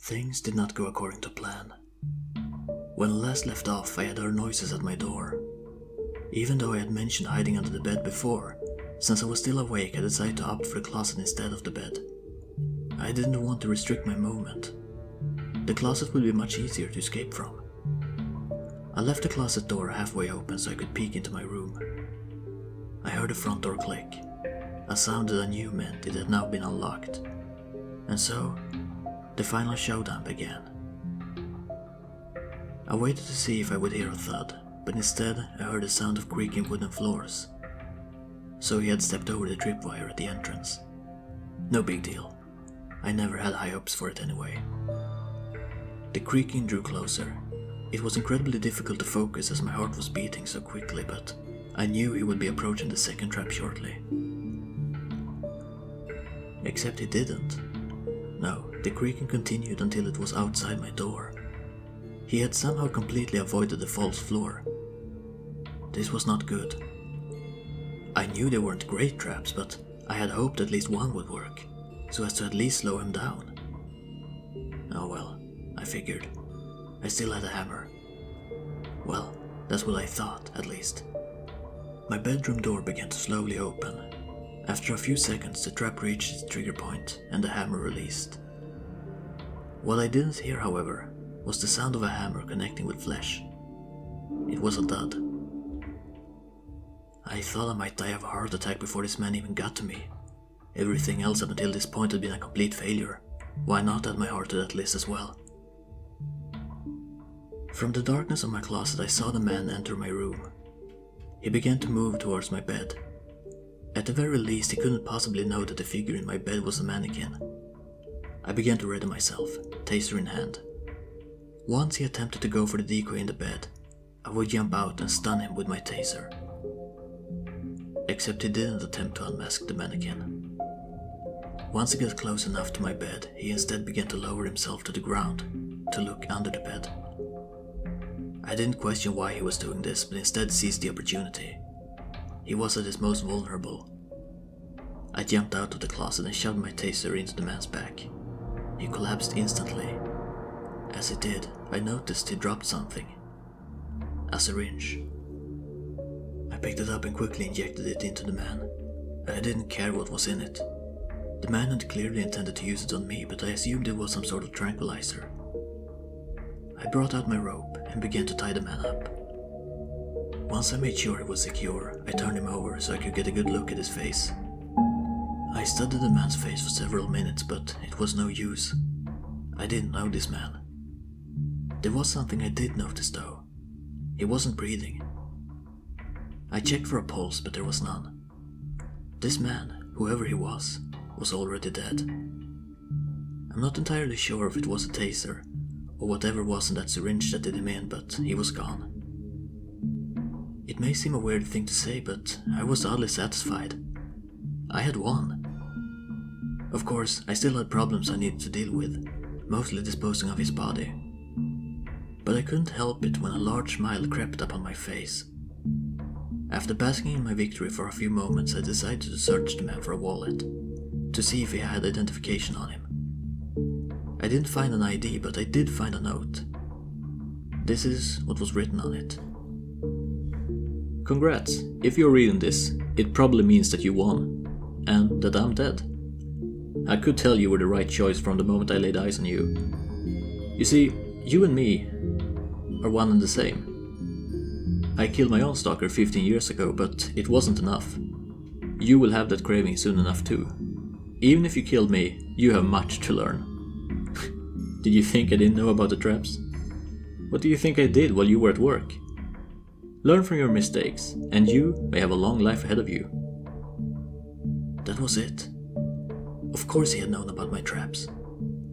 Things did not go according to plan. When last left off, I had heard noises at my door. Even though I had mentioned hiding under the bed before, since I was still awake I decided to opt for the closet instead of the bed. I didn't want to restrict my movement. The closet would be much easier to escape from. I left the closet door halfway open so I could peek into my room. I heard the front door click, a sound that I knew meant it had now been unlocked. And so, the final showdown began. I waited to see if I would hear a thud, but instead I heard the sound of creaking wooden floors. So he had stepped over the tripwire at the entrance. No big deal. I never had high hopes for it anyway. The creaking drew closer. It was incredibly difficult to focus as my heart was beating so quickly, but I knew he would be approaching the second trap shortly. Except he didn't. No, the creaking continued until it was outside my door. He had somehow completely avoided the false floor. This was not good. I knew they weren't great traps, but I had hoped at least one would work, so as to at least slow him down. Oh well, I figured. I still had a hammer. Well, that's what I thought, at least. My bedroom door began to slowly open. After a few seconds, the trap reached its trigger point and the hammer released. What I didn't hear, however, was the sound of a hammer connecting with flesh. It was a thud. I thought I might die of a heart attack before this man even got to me. Everything else up until this point had been a complete failure. Why not add my heart to that list as well? From the darkness of my closet I saw the man enter my room. He began to move towards my bed. At the very least he couldn't possibly know that the figure in my bed was a mannequin. I began to ready myself, taser in hand. Once he attempted to go for the decoy in the bed, I would jump out and stun him with my taser. Except he didn't attempt to unmask the mannequin. Once he got close enough to my bed, he instead began to lower himself to the ground, to look under the bed. I didn't question why he was doing this, but instead seized the opportunity. He was at his most vulnerable. I jumped out of the closet and shoved my taser into the man's back. He collapsed instantly. As he did, I noticed he dropped something. A syringe. I picked it up and quickly injected it into the man. I didn't care what was in it. The man had clearly intended to use it on me, but I assumed it was some sort of tranquilizer. I brought out my rope and began to tie the man up. Once I made sure he was secure, I turned him over so I could get a good look at his face. I studied the man's face for several minutes, but it was no use. I didn't know this man. There was something I did notice though. He wasn't breathing. I checked for a pulse, but there was none. This man, whoever he was already dead. I'm not entirely sure if it was a taser, or whatever was in that syringe that did him in, but he was gone. It may seem a weird thing to say, but I was oddly satisfied. I had won. Of course, I still had problems I needed to deal with, mostly disposing of his body. But I couldn't help it when a large smile crept up on my face. After basking in my victory for a few moments, I decided to search the man for a wallet, to see if he had identification on him. I didn't find an ID, but I did find a note. This is what was written on it. Congrats, if you're reading this, it probably means that you won, and that I'm dead. I could tell you were the right choice from the moment I laid eyes on you. You see, you and me are one and the same. I killed my own stalker 15 years ago, but it wasn't enough. You will have that craving soon enough too. Even if you killed me, you have much to learn. Did you think I didn't know about the traps? What do you think I did while you were at work? Learn from your mistakes, and you may have a long life ahead of you. That was it. Of course he had known about my traps.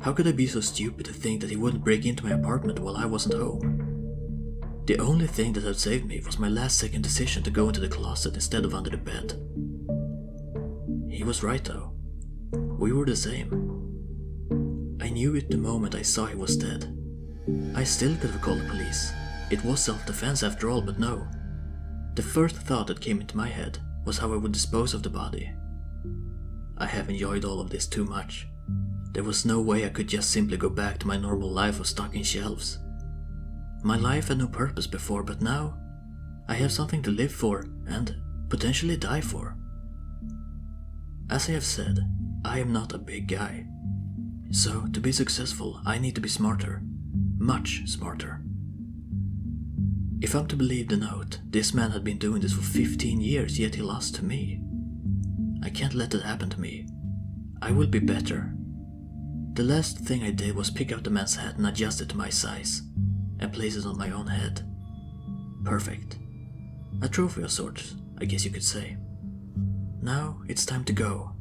How could I be so stupid to think that he wouldn't break into my apartment while I wasn't home? The only thing that had saved me was my last-second decision to go into the closet instead of under the bed. He was right though. We were the same. I knew it the moment I saw he was dead. I still could have called the police. It was self-defense after all, but no. The first thought that came into my head was how I would dispose of the body. I have enjoyed all of this too much. There was no way I could just simply go back to my normal life of stocking shelves. My life had no purpose before, but now I have something to live for and potentially die for. As I have said, I am not a big guy. So to be successful, I need to be smarter. Much smarter. If I'm to believe the note, this man had been doing this for 15 years, yet he lost to me. I can't let that happen to me. I will be better. The last thing I did was pick up the man's hat and adjust it to my size, and place it on my own head. Perfect. A trophy of sorts, I guess you could say. Now it's time to go.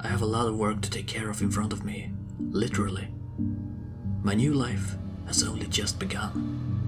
I have a lot of work to take care of in front of me, literally. My new life has only just begun.